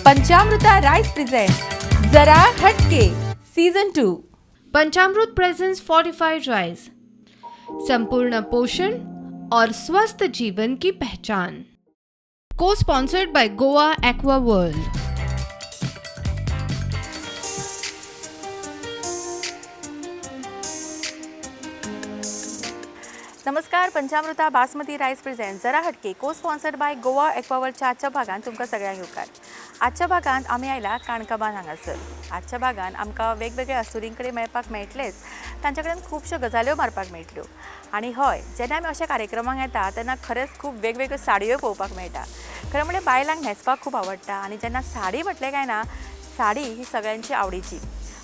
पंचामृता rice present जरा हटके season 2। पंचामृत presents fortified rice, संपूर्ण पोषण और स्वस्थ जीवन की पहचान। को sponsored by Goa aqua world. नमस्कार, पंचामृता बासमती राइस प्रेजेंट जरा हटके को स्पॉन्सर्ड बाय गोवा एक्वावर्ल्डच्या आजच्या भागात तुमकां सगळ्यांक येवकार। आजच्या भागात आमी आयला काणकाबान हांगासर। आजच्या भागात आमकां वेगवेगळ्या अस्तुरीं कडेन मेळपाक मेळटलेच, तांचे कडेन खुबश्यो गजाल्यो मारपाक मेळटल्यो। आनी हय, जेन्ना आमी अशा कार्यक्रमांक येता तेन्ना खरेंच खूब वेगवेगळ्यो साडयो पळोवपाक मेळटा। खरें म्हणजे बायलांक न्हेसपाक खूब आवडटा आनी जेन्ना साडी म्हटलें काय ना, साडी ही सगळ्यांची आवडीची।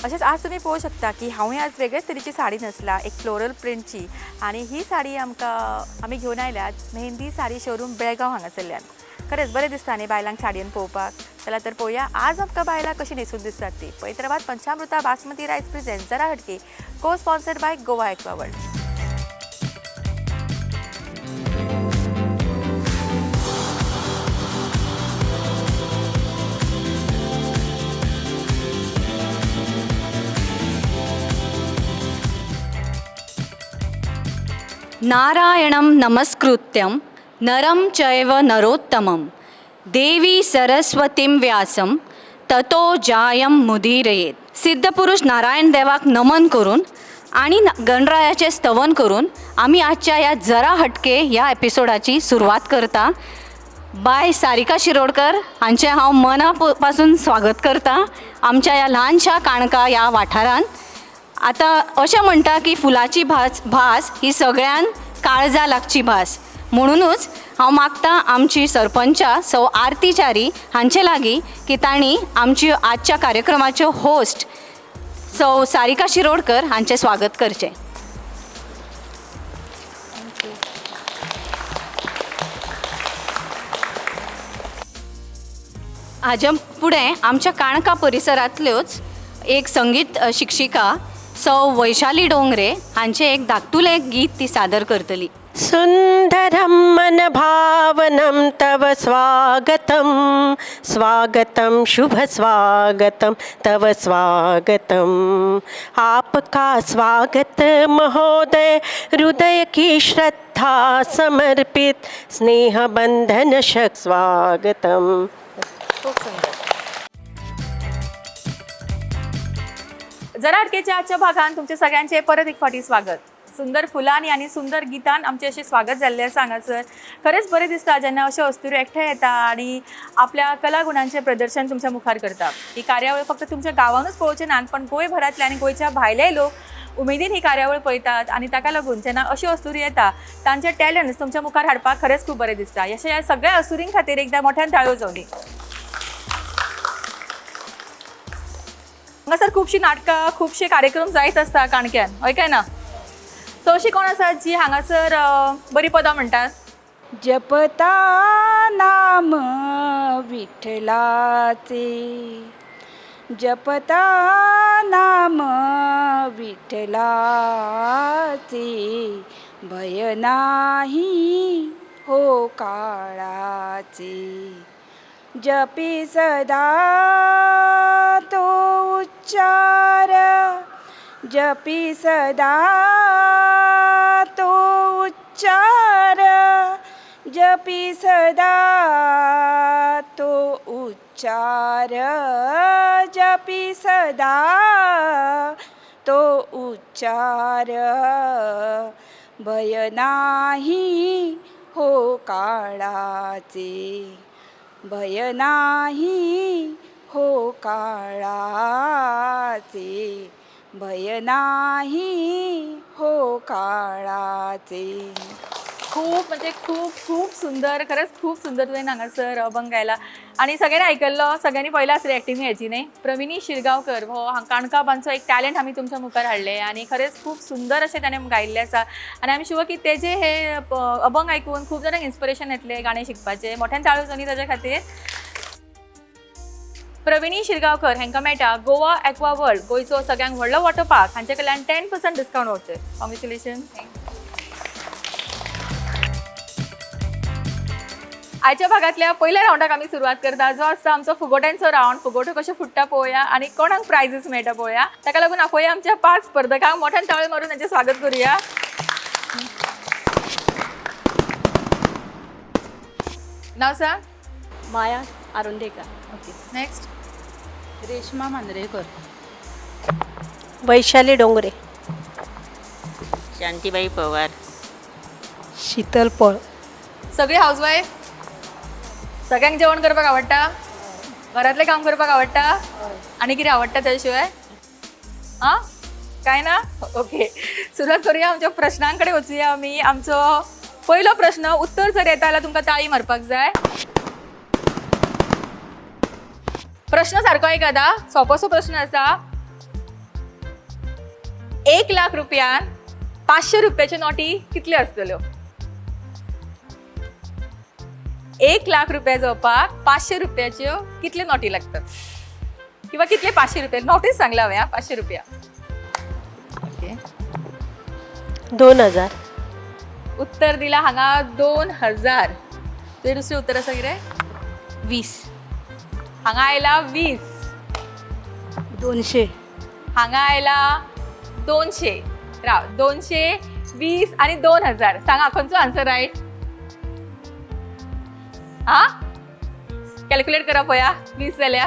अशेंच आज तुम्ही पळोवंक शकता की हांवें आज वेगळेच तरेची साडी न्हेसला, एक फ्लोरल प्रिंटची। आनी ही साडी आमी घेवन आयल्यात मेहंदी साडी शोरूम बेळगांव हांगासरल्यान। खरेंच बरें दिसता न्ही बायलांक साडयेन पळोवपाक। चला तर पळोवया आज आमकां बायलां कशी न्हेसून दिसतात ती। पळयत रावात पंचामृता बासमती राइस प्रेजेंट जरा हटके को sponsored by Goa aqua world. नारायणं नमस्कृत्यं नरं चैव नरोत्तमं देवी सरस्वतीं व्यासं ततो जायं मुदीरयेत। सिद्धपुरुष नारायण देवाक नमन करून आणि गणरायाचे स्तवन करून आम्ही आजच्या या जरा हटके या एपिसोडाची सुरुवात करता। बाय सारिका शिरोडकर हांचे हांव मनापासून स्वागत करता आमच्या या ल्हानशा काणका या वाठारांत। आता अशें म्हणटा की फुलाची भास ही सगळ्यान काळजा लागची भास, म्हणूनच हांव मागता आमची सरपंचा सौ आरती च्यारी हांचे लागीं की तांणी आमची आजच्या कार्यक्रमाच्यो होस्ट सौ सारिका शिरोडकर हांचे स्वागत करचें। हाजे फुडें आमच्या काणका परिसरांतल्योच एक संगीत शिक्षिका सौ वैशाली डोंगरे हांचे एक धाकटुलें गीत ती सादर करतली। सुंदरं मनभावनं तव स्वागतं स्वागतं शुभ स्वागतं तव स्वागतं। आपका स्वागत महोदय, हृदय की श्रद्धा समर्पित स्नेह बंधन शक स्वागतं। खूप सुंदर। जरा हटकेच्या आजच्या भागात तुमचे सगळ्यांचे परत एक फाटी स्वागत। सुंदर फुलांनी आणि सुंदर गीतान आमचे असे स्वागत झाले आसा हांगासर। खरेंच बरें दिसता जेन्ना अशे अस्तुरी एकठांय येता आणि आपल्या कलागुणांचे प्रदर्शन तुमच्या मुखार करता। ही कार्यावळ फक्त तुमच्या गांवांनूच पळोवचे नात, पण गोंयभरांतले आणि गोंयच्या भायलेय लोक उमेदीन ही कार्यावळ पळयतात आणि ताका लागून जेन्ना अश्यो अस्तुरी येता तांचे टॅलंट्स तुमच्या मुखार हाडपाक खरेंच खूब बरें दिसता। अशा सगळ्या अस्तुरीं खातीर एकदा मोठ्यान ताळयो जावनी। हांगासर खुबशीं नाटकां खुबशे कार्यक्रम जायत आसता काणक्यान, हय काय ना? सो अशीं कोण आसात जी हांगासर बरी पदां म्हणटात? जपता नाम विठ्ठलाचे, जपता नाम विठ्ठलाचे, भय नाही हो काळाचे। जपी सदा तो उच्चार, जपी सदा तो उच्चार, जपी सदा तो उच्चार, जपी सदा तो उच्चार, भय नाही हो काळाचे, भय नाही हो काळाचे, भय नाही हो काळाचे। खूप म्हणजे खूप सुंदर, खरंच खूप सुंदर तुवें हांगासर अभंग गायला आणि सगळ्यांनी आयकल्लो, सगळ्यांनी पळयला आसतलें एक्टिंग हेची न्ही। प्रविनी शिरगांवकर हो काणकाबांचो एक टॅलंट आमी तुमच्या मुखार हाडले आणि खरेंच खूप सुंदर अशें ताणें गायिल्लें आसा आणि आमी शुअर की तेजे हे अभंग आयकून खूब जाणांक इन्स्पिरेशन येतलें गाणें शिकपाचें। मोठ्यान ताळयो जावनी ताजे खातीर। प्रविनी शिरगांवकर हांकां मेळटा गोवा एक्वा वर्ल्ड गोंयचो सगळ्यांत व्हडलो वॉटर पार्क हांचे कडल्यान 10% डिस्काउंट वावचर। कॉंग्रॅच्युलेशन। आयच्या भागातल्या पहिल्या राऊंडाक आमी सुरवात करता जो आसता आमचो फुगोट्यांचो राऊंड. फुगोट्यो कशे फुट्टा पळोवया आनी कोणाक प्रायजीस मेळटा पळोवया. ताका लागून आपोवया आमच्या 5 स्पर्धकांक मोठ्यान ताळयो मारून तांचें स्वागत करूया. नाव सांग. माया आरुंदेकर. Okay next. रेश्मा मांद्रेकर. वैशाली डोंगरे. शांतीबाई पवार. शीतल पळ. सगळी हाऊसवाईफ. सगळ्यांक जेवण करपाक आवडटा. घरातलें काम करपाक आवडटा. आनी कितें आवडटा त्या शिवाय आं काय ना. ओके सुरवात करूया आमच्या प्रश्नां कडेन वचुया आमी. आमचो पयलो प्रश्न उत्तर जर येता जाल्यार तुमकां ताळी मारपाक जाय. प्रश्न सारको आयकाता. सोंपोसो प्रश्न आसा. 1 लाख रुपयान 500 रुपयाच्यो नोटी कितल्यो आसतल्यो? 1 लाख रुपया जोडपाक 500 रुपयाच्यो कितल्यो नोटी लागतात किंवा कितले 500 रुपया नोटीस सांगला हांवें. 500 रुपया. ओके 2000. उत्तर दिला हांगा 2000. तुवें दुसरें उत्तर आसा कितें? 20. हांगा आयला 20. 200. हांगा आयला 200. राव 200, 20 आणि 2000. सांगा खंयचो आन्सर रायट? हा कॅल्क्युलेट करा पळया. 20 जाल्या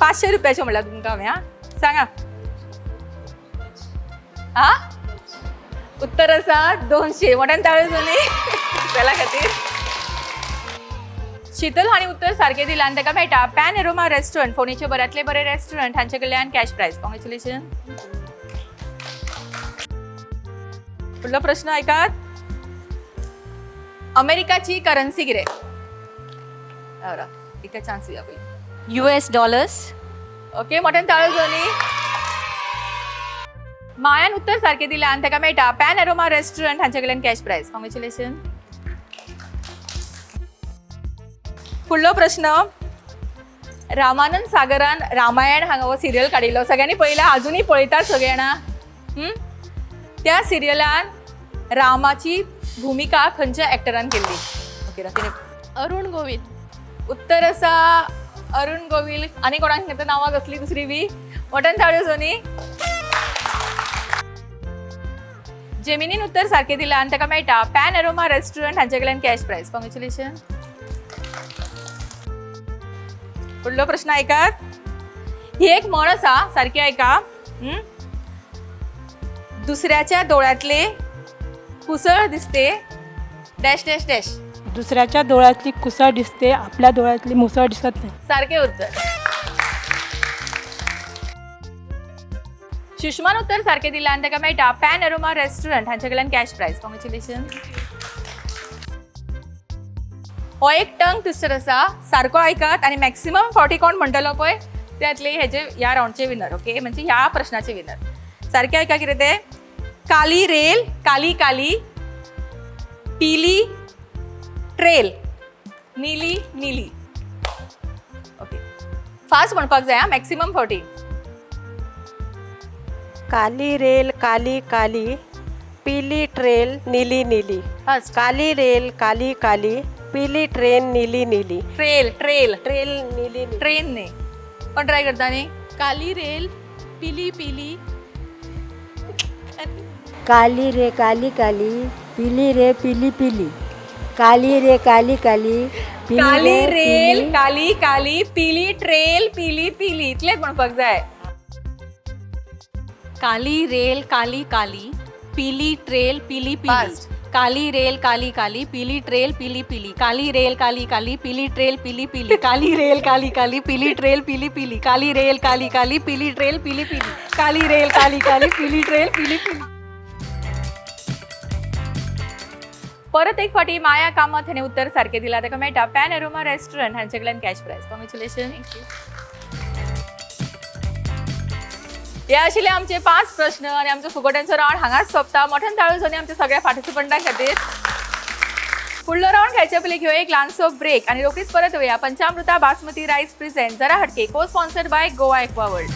500 रुपयाच्यो म्हणल्यार तुमकां हांवें. हा सांगा. हा उत्तर आसा 200. मोठ्यान ताळयो न्ही त्याला खातीर. शीतल हांणी उत्तर सारकें दिलां आनी ताका मेळटा पॅन एरोमा रेस्टॉरंट, फोंडेचे बऱ्यांतले बरे रेस्टॉरंट हांचे कडल्यान कॅश प्रायज. कॉंग्रॅच्युलेशन. फुडलो प्रश्न ऐकात. अमेरिकाची करन्सी कितें? एक चान्स दिया पयलीं. US dollars. ओके मोठ्यान ताळयो न्ही. मायान उत्तर सारकें दिलां आनी ताका मेळटा पॅन एरोमा रेस्टॉरंट हांचे कडल्यान कॅश प्रायज. कॉंग्रॅच्युलेशन. फुडलो प्रश्न. रामानंद सागरान रामायण हांगा हो सिरियल काडिल्लो. सगळ्यांनी पळयला. अजुनूय पळयतात सगळीं जाणां. त्या सिरियलान रामाची भुमिका खंयच्या एक्टरान केल्ली? ओके रातीन अरुण गोविल. उत्तर आसा अरुण गोविल. आनी कोणाक घेता नांवां कसली दुसरी बी? मोठ्यान ताळयो न्ही. जेमिनीन उत्तर सारकें दिलां आनी ताका मेळटा पॅन एरोमा रेस्टॉरंट हांचे कडल्यान कॅश प्रायज. कॉंग्रॅच्युलेशन. फुडलो प्रश्न ऐकात. ही एक म्हण आसा सारकी ऐका. दुसऱ्याच्या दोळ्यातले कुसळ दिसते डॅश डॅश डॅश. दुसऱ्याच्या डोळ्यातली कुसळ दिसते, आपल्या डोळ्यातली मुसळ दिसत नाही. सारखे उत्तर. सुषमान उत्तर सारकें दिलां आनी ताका मेळटा पॅन एरोमा रेस्टॉरंट हांचे कडल्यान कॅश प्रायज. कॉंग्रॅच्युलेशन. हो एक टंग ट्विस्टर आसा. सारको ऐकात आनी मॅक्सिमम 40 कोण म्हणटलो पळय त्यातले हेजे ह्या राऊंडचे विनर. ओके म्हणजे ह्या प्रश्नाचे विनर. सारकें ऐका कितें तें. काली रेल काली काली पीली ट्रेल नीली नीली. ओके फास्ट म्हणपाक जाय. मॅक्सिमम 40. काली रेल काली काली पीली ट्रेन नीली नीली. फास्ट. काली रेल काली काली पीली ट्रेन नीली नीली. ट्रेल ट्रेल ट्रेल नीली नीली. ट्रेन न्ही. कोण ट्राय करता न्ही? काली रेल पिली पिली. काली रे काली काली पीली रे पीली पीली. काली रे काली काली पीली काली रे रेल पीली. काली काली पीली ट्रेल पीली पीली. इतलेच म्हणपाक जाय. काली रेल काली काली पीली ट्रेल पीली पीली. Fast. काली रेल काली काली पीली ट्रेल पीली पीली. काली रेल काली काली पीली ट्रेल पीली पीली. काली रेल काली काली पीली ट्रेल पीली पीली. काली रेल काली काली पीली ट्रेल पीली पीली. काली रेल काली काली पीली ट्रेल पीली पीली. परत एक फाटी माया कामत हाणें उत्तर सारकें दिलां ताका मेळटा पॅन एरोमा रेस्टॉरंट हांचे कडल्यान कॅश प्रायज. कॉंग्रॅच्युलेशन. हे आशिल्ले आमचे 5 प्रश्न आनी आमचो फुगोट्यांचो रावंड हांगाच सोंपता. मोठ्यान ताळयो न्ही आमच्या सगळ्या पार्टिसिपंटां खातीर. फुडलो रावंड खेळचे पयलीं घेवया एक ल्हानसो ब्रेक आनी रोखडीच परत येवया. पंचामृता बासमती रायस प्रेझेंट जरा हटके को sponsored by Goa aqua world.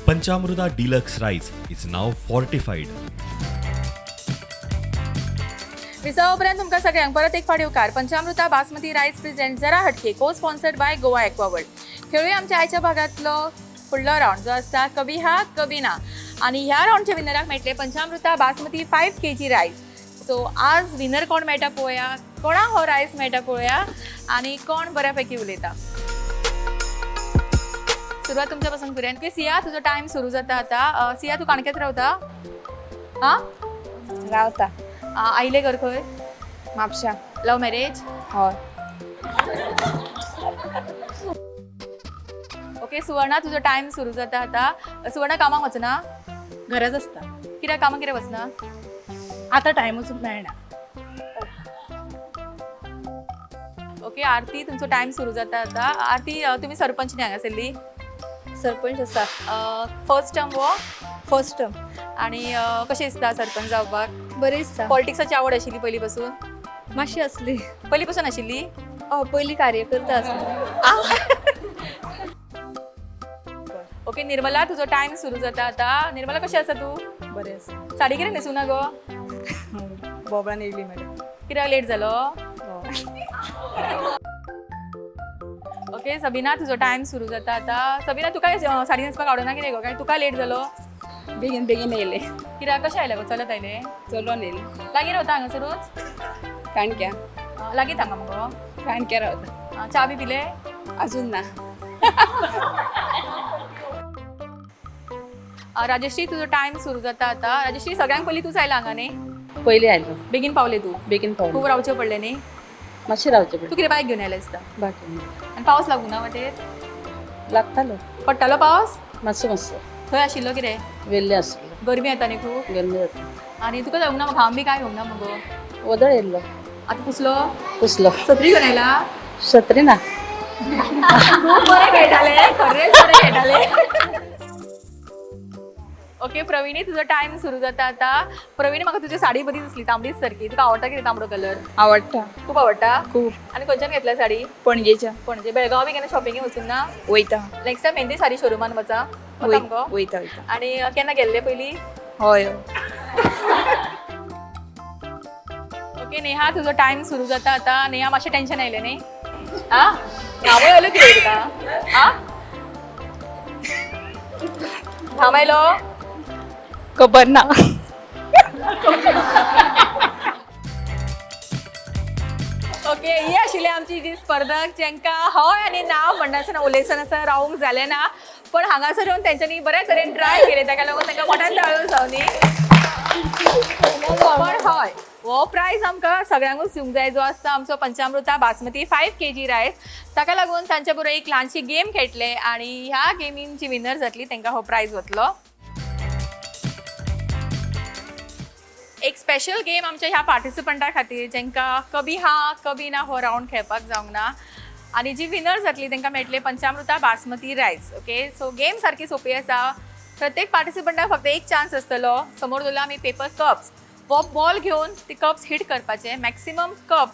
Panchamruta Deluxe Rice is now fortified. विसावा उपरांत तुमकां सगळ्यांक परत एक फावटी उपकार पंचामृता बासमती रायस प्रेझेंट जरा हटके को स्पॉन्सर्ड बाय गोवा एक्वावर्ल्ड. खेळूया आमच्या आयच्या भागातलो फुडलो राऊंड जो आसता कभी हा कभी ना आणि ह्या राऊंडच्या विनराक मेळटले पंचामृता बासमती 5 kg रायस. सो आज विनर कोण मेळटा पळोवया, कोणाक हो रायस मेळटा पळोवया आणि कोण बऱ्यापैकी उलयता. सुरवात तुमच्या पासून करूया. की सिया तुजो टायम सुरू जाता आता. सिया तू काणकेत रावता? हां रावता आईले घर खंय? म्हापशा. लव मॅरेज? हय. ओके सुवर्णा तुजो टायम सुरू जाता आता. सुवर्णा कामाक वचना? घराच असता. कित्याक कामाक कित्याक वचना? आता टायमूच मेळना. ओके आरती तुमचो टायम सुरू जाता आता. आरती तुम्ही सरपंच न्ही हांगासरली? सरपंच आसा. फर्स्ट टर्म वो? First term. आणि कशें दिसता सरपंच जावपाक? बरें दिसता. पॉलिटिक्साची आवड आशिल्ली पयलीं पासून? मातशी असली. पयलीं पासून आशिल्ली? पयली कार्यकर्ता आसली. ओके निर्मला तुजो टायम सुरू जाता आता. निर्मला कशी आसा तू? बरें आसा. साडी कित्याक न्हेसूना गो? बोबडान येयली मॅडम. कित्याक लेट जालो? ओके सबीना तुजो टायम सुरू जाता आता. सबीना तुका साडी न्हेसपाक आवडना कितें गो? काय तुका लेट जालो? बेगीन बेगीन येयले. कित्याक कशें आयले गो? चलत आयले? चलोन येयले. लागीं रावता हांगासरूच? काणक्या. लागींच हांगा मगो? काणक्या रावता. च्या बी पिले? अजून ना. राजश्री तुजो टायम सुरू जाता आता. राजश्री सगळ्यांक पयलीं तूंच आयला हांगा न्ही? पयली आयलो. बेगीन पावले तू? बेगीन खूब पावलो. रावचें पडलें न्ही? मातशें रावचें तू पडलें. कितें बायक घेवन आयलें दिसता? बाकी आनी पावस लागूं ना वाटेर? लागतालो. पडटालो पावस? मातसो मातसो. थंय आशिल्लो कितें? वेल्ले आसलो. गरमी येता न्ही खूब? गरमी जाता. आनी तुका जावंक ना मग घाम बी काय घेवंक ना मगो? वदळ येयल्लो. आतां पुसलो? पुसलो. सत्री घेवन आयला? सत्री ना. खूब बरें खेळटाले, खरेंच बरें खेळटाले. ओके प्रवीणी तुजो टायम सुरू जाता आता. प्रवीणी म्हाका तुजी साडी बरी दिसली तांबडीच सारकी. तुका आवडटा कितें तांबडो कलर? आवडटा. खूब आवडटा? खूब. आनी खंयच्यान घेतल्या साडी? पणजेच्या. पणजे बेळगांव बी केन्ना शॉपिंगेक वचूंक ना? वयता. नेक्स्ट टायम मेहंदी साडी शोरुमान वचा मगो. वयता वयता. आनी केन्ना गेल्ले पयलीं? हय. ओके नेहा तुजो टायम सुरू जाता आता. नेहा मातशें टेन्शन आयलें न्ही? आ घाम आयलो कितें तुका? आ घाम आयलो? खबर ना. ओके ही आशिल्ली आमची जी स्पर्धक जांकां हय आनी ना म्हणनासतना उलयसनासतना रावूंक जालें ना पण हांगासर येवन तेंच्यांनी बऱ्या तरेन ट्राय केले ताका लागून तांकां मोठ्यान ताळयो जावनी. पण हय हो प्रायज आमकां सगळ्यांकूच दिवंक जाय जो आसता आमचो पंचामृता बासमती 5 kg रायस. ताका लागून तांचे बरोबर एक ल्हानशी गेम खेळटले आनी ह्या गेमीन जी विनर जातली तांकां हो प्रायज वतलो. एक स्पेशल गेम आमच्या ह्या पार्टिसिपंटा खातीर जांकां कभी हा कभी ना हो राउंड खेळपाक जावंक ना आनी जी विनर जातली तांकां मेळटले पंचामृता बासमती रायस. ओके सो गेम सारकी सोपी आसा. प्रत्येक पार्टिसिपंटाक फक्त एक चान्स आसतलो. समोर दवरला आमी पेपर कप्स. वो बॉल घेवन ती कप्स हिट करपाचे. मॅक्सिमम कप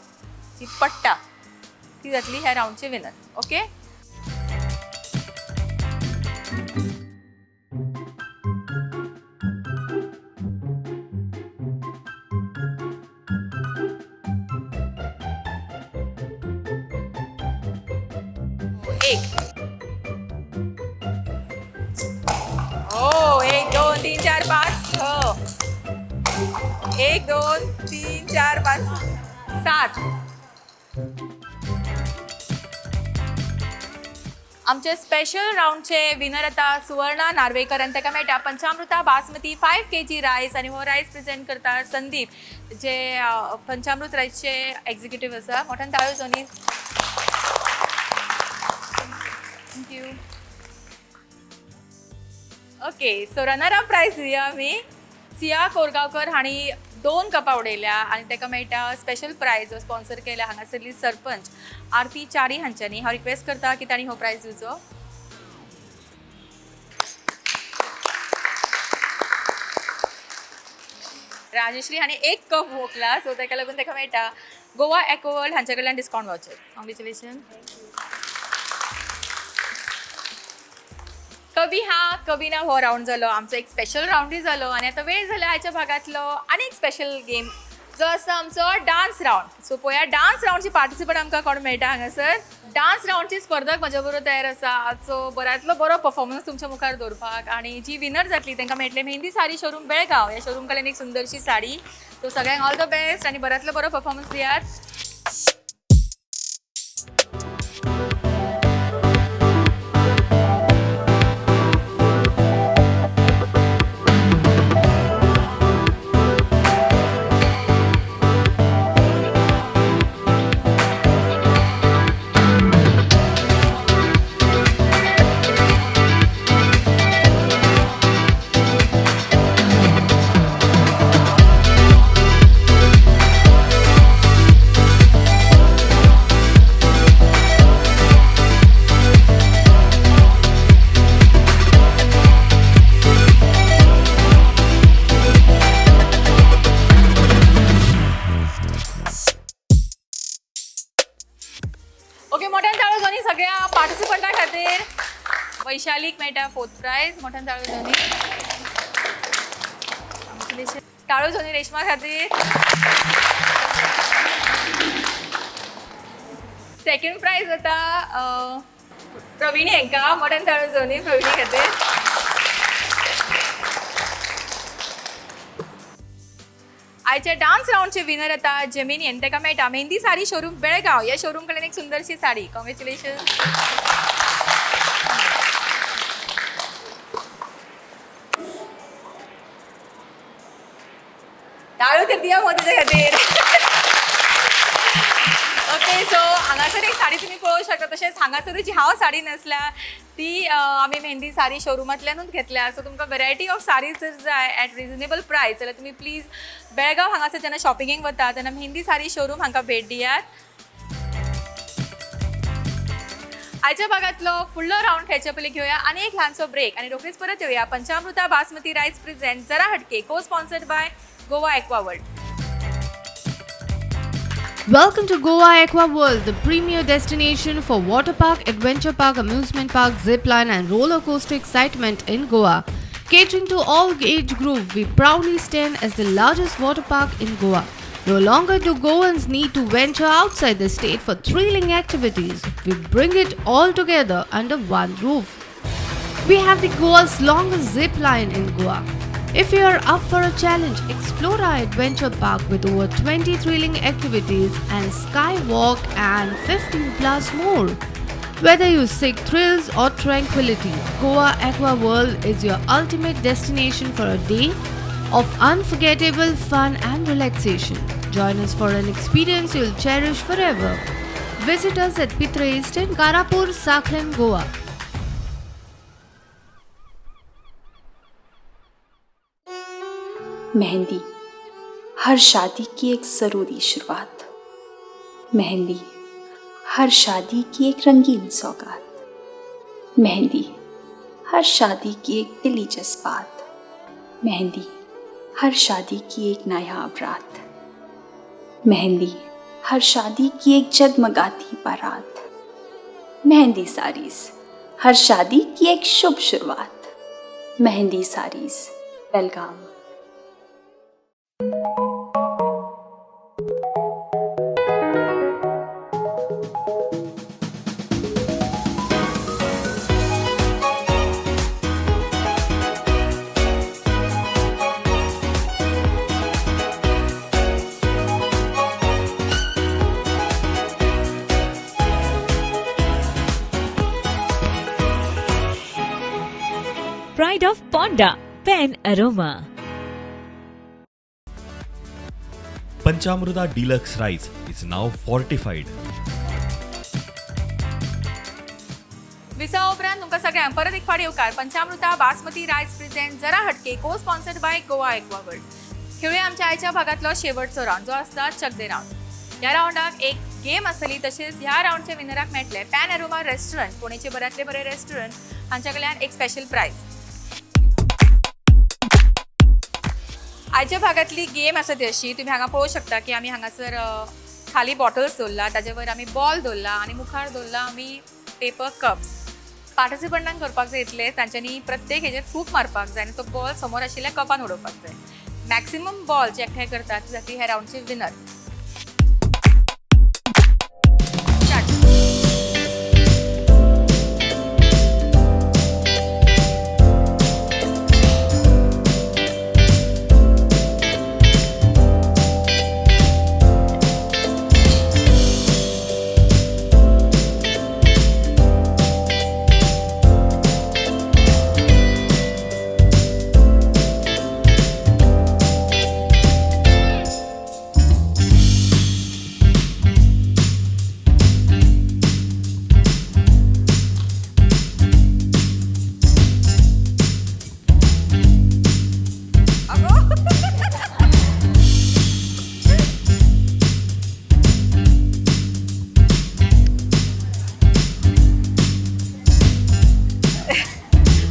जी पडटा ती जातली ह्या राउंडची विनर. ओके हो 1 2 3 4 5 हो 1 2 3 4 5 7. आमचे स्पेशल राउंडचे विनर आता सुवर्णा नार्वेकर आणि ताका मेळटा पंचामृता बासमती 5 kg रायस आणि हो रायस प्रेझेंट करता संदीप जे पंचामृत रायसचे एक्झिक्युटिव्ह आसा. मोठ्यान ताळयो जावनी. Thank you. Okay so runner up prize दिवया आमी. सिया कोरगांवकर हांणी 2 कपां उडयल्या आनी ताका मेळटा स्पेशल प्रायज जो स्पॉन्सर केला हांगासरली सरपंच आरती च्यारी हांच्यांनी. हांव रिक्वेस्ट करता की तांणी हो प्रायज दिवचो. राजश्री हांणी 1 कप वोकला सो ताका लागून ताका मेळटा गोवा एक्वावर्ल्ड हांचे कडल्यान डिस्कावंट वाउचर. कॉंग्रेच्युलेशन. कभी हा कभी ना हो राउंड जालो आमचो एक स्पेशल राउंडूय जालो आनी आतां वेळ जालो आयच्या भागांतलो आनी एक स्पेशल गेम जो आसा आमचो डान्स रावंड. सो पळया डान्स रावंडची पार्टिसिपंट आमकां कोण मेळटा हांगासर. डान्स रावंडची स्पर्धक म्हज्या बरोबर तयार आसा. सो बऱ्यांतलो बरो परफॉर्मन्स तुमच्या मुखार दवरपाक आनी जी विनर जातली तांकां मेळटले मेहंदी साडी शोरूम बेळगांव. ह्या शोरूम कडल्यान एक सुंदरशी साडी. सो सगळ्यांक ऑल द बेस्ट आनी बऱ्यांतलो बरो परफॉर्मन्स दियात. ओके, मोठ्यान ताळो दोन्ही सगळ्या पार्टिसिपंटां खातीर. वैशालीक मेळटा 4th प्राइज. मोठ्यान ताळो दोन्ही. ताळो दोन्ही रेशमा खातीर. 2nd प्राइज जाता प्रवीणी हेंका. मोठ्यान ताळो दोन्ही प्रवीणी खातीर. आयच्या डान्स राउंडचे विनर आता जेमिनी आणि ताका मेळटा मेहंदी साडी शोरूम बेळगांव. या शोरूम कडल्यान एक सुंदरशी साडी. कॉंग्रॅच्युलेशन. ताळो तर दिया मोदीच्या खातीर. ओके, सो हांगासर एक साडी तुमी पळोवंक शकता. तशेंच हांगासर जी हांव साडी न्हेसल्या ती आमी मेहंदी साडी शोरूमांतल्यानूच घेतल्या. सो तुमकां वेरायटी ऑफ साडीज जर जाय ॲट रिजनेबल प्रायस जाल्यार तुमी प्लीज बेळगांव हांगासर जेन्ना शॉपिंगेक वता तेन्ना मेहंदी साडी शोरूम हांकां भेट दियात. आयच्या भागांतलो फुडलो राउंड खेळचे पयलीं घेवया आनी एक ल्हानसो ब्रेक आनी रोखडीच परत येवया. पंचामृता बासमती रायस प्रेझेंट जरा हटके को sponsored by Goa aqua world. Welcome to Goa Aqua World, the premier destination for water park, adventure park, amusement park, zip line and roller coaster excitement in Goa. Catering to all age group, we proudly stand as the largest water park in Goa. No longer do Goans need to venture outside the state for thrilling activities. We bring it all together under one roof. We have the Goa's longest zip line in Goa. If you are up for a challenge, explore our adventure park with over 20 thrilling activities and skywalk and 15 plus more. Whether you seek thrills or tranquility, Goa Aqua World is your ultimate destination for a day of unforgettable fun and relaxation. Join us for an experience you'll cherish forever. Visit us at Pitra East in Karapur, Sakran, Goa. Mehndi हर शादी की एक ज़रूरी शुरुआत. मेहंदी हर शादी की एक रंगीन सौगात. मेहंदी हर शादी की एक दिली जज्बात. मेहंदी हर शादी की एक नायाब रात. मेहंदी हर शादी की एक जगमगाती बारात. मेहंदी साड़ीज़ हर शादी की एक शुभ शुरुआत. मेहंदी साड़ीज़ बेलगाम. Pride of Ponda Pen Aroma. Panchamruta Deluxe Rice is now fortified. Visa उपरांत तुमकां सगळ्यांक परत एक फावट येवकार. पंचामृता बासमती रायस प्रेझेंट जरा हटके को sponsored by Goa aqua world. खेळूया आमच्या आयच्या भागातलो शेवटचो राउंड जो आसता चक दे राउंड. ह्या राउंडाक एक गेम आसतली. तशेंच ह्या राउंडच्या विनराक मेळटले पॅन अरोमा रेस्टॉरंट, पुणेचे बऱ्यांतले बरे रेस्टॉरंट हांच्या कडल्यान एक स्पेशल प्राइज. आयच्या भागातली गेम आसा ती अशी, तुम्ही हांगा पळोवंक शकता की आमी हांगासर खाली बॉटल्स दवरला, ताजे वयर आमी बॉल दवरला आनी मुखार दवरला आमी पेपर कप्स. पार्टिसिपंटांक करपाक जाय इतले तांच्यांनी प्रत्येक हेजेर फूक मारपाक जाय आनी तो बॉल समोर आशिल्ल्या कपान उडोवपाक जाय. मॅक्सिमम बॉल जे एकठांय करतात ती जातली ह्या राऊंडची विनर.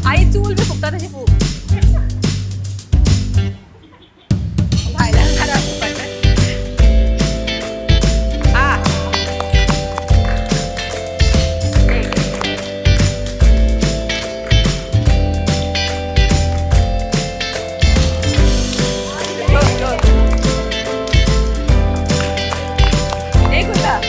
आई चूल बी फुकता तशी फूक. भायल्यान घरा फुकपाचें. एक उरला.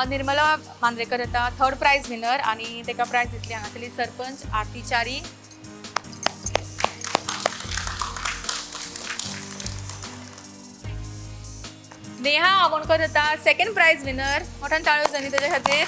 निर्मला मांद्रेकर येता थर्ड प्राइज विनर आणि तेका प्राइज दितली हांगासरली सरपंच आरती च्यारी. नेहा आमोणकर येता सेकंड प्राइज विनर. मोठ्यान ताळयो जाणी तेच्या खातीर.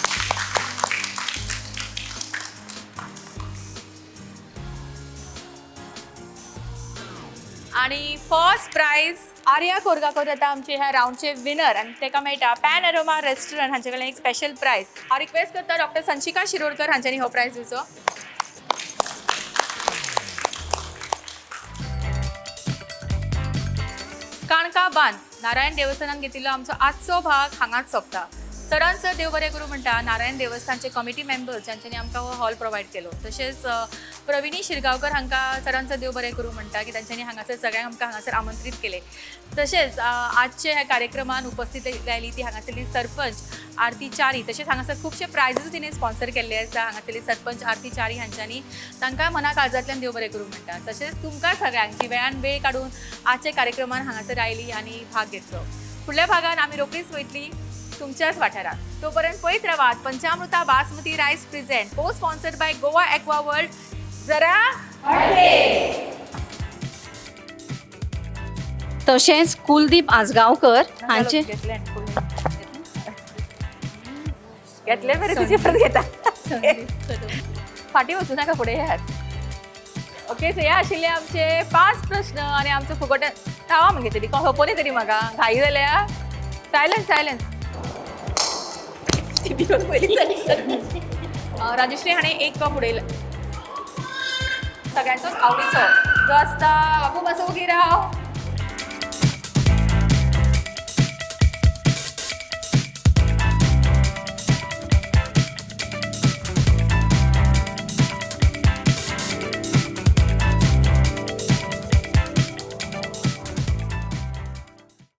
आणि फर्स्ट प्राइज आर्या कोरगाकर येता आमचे ह्या राऊंडचे विनर आणि तेका मेळटा पॅन अरोमा रेस्टॉरंट हांचे कडल्यान एक स्पेशल प्राइज. हांव रिक्वेस्ट करता डॉक्टर संशिका शिरोडकर हांच्यांनी हो प्राइज दिवचो. काणकाबान नारायण देवस्थानान घेतिल्लो आमचो आजचो भाग हांगाच सोंपता. चडांचड देव बरें करूं म्हणटा नारायण देवस्थानचे कमिटी मेंबर्स जांच्यांनी आमकां हो हॉल प्रोवायड केलो. तशेंच प्रविणी शिरगांवकर हांकां चडांचड देव बरें करूं म्हणटा की तांच्यांनी हांगासर सगळ्यांक आमकां हांगासर आमंत्रीत केले. तशेंच आजचे ह्या कार्यक्रमान उपस्थित राहिली ती हांगासरली सरपंच आरती च्यारी. तशेंच हांगासर खुबशे प्रायजीस तिणें स्पॉन्सर केल्ले आसा. हांगासरली सरपंच आरती च्यारी हांच्यांनी तांकां मना काळजांतल्यान देव बरें करूं म्हणटा. तशेंच तुमकां सगळ्यांक जी वेळान वेळ काडून आजच्या कार्यक्रमान हांगासर आयली आनी भाग घेतलो. फुडल्या भागान आमी रोखडीच वयतली तुमच्याच वाठारात. तोपर्यंत पळयत रावात पंचामृता बासमती रायस प्रेझेंट को sponsored by Goa aqua world. जरा तशेंच कुलदीप आसगांवकर हांचे घेतले बरे तुजे परत घेता. फाटी वचूं नाका फुडें यार. ओके सो हे आशिल्ले आमचे 5 प्रश्न आणि आमचो फुकट रावा मगे तरी खपोली तरी म्हाका घाई जाल्या. सायलन्स राजश्री हाणें एक कप उडयला सगळ्यांचोच आवडीचो जो आसता बाबू मातसो उगी राव.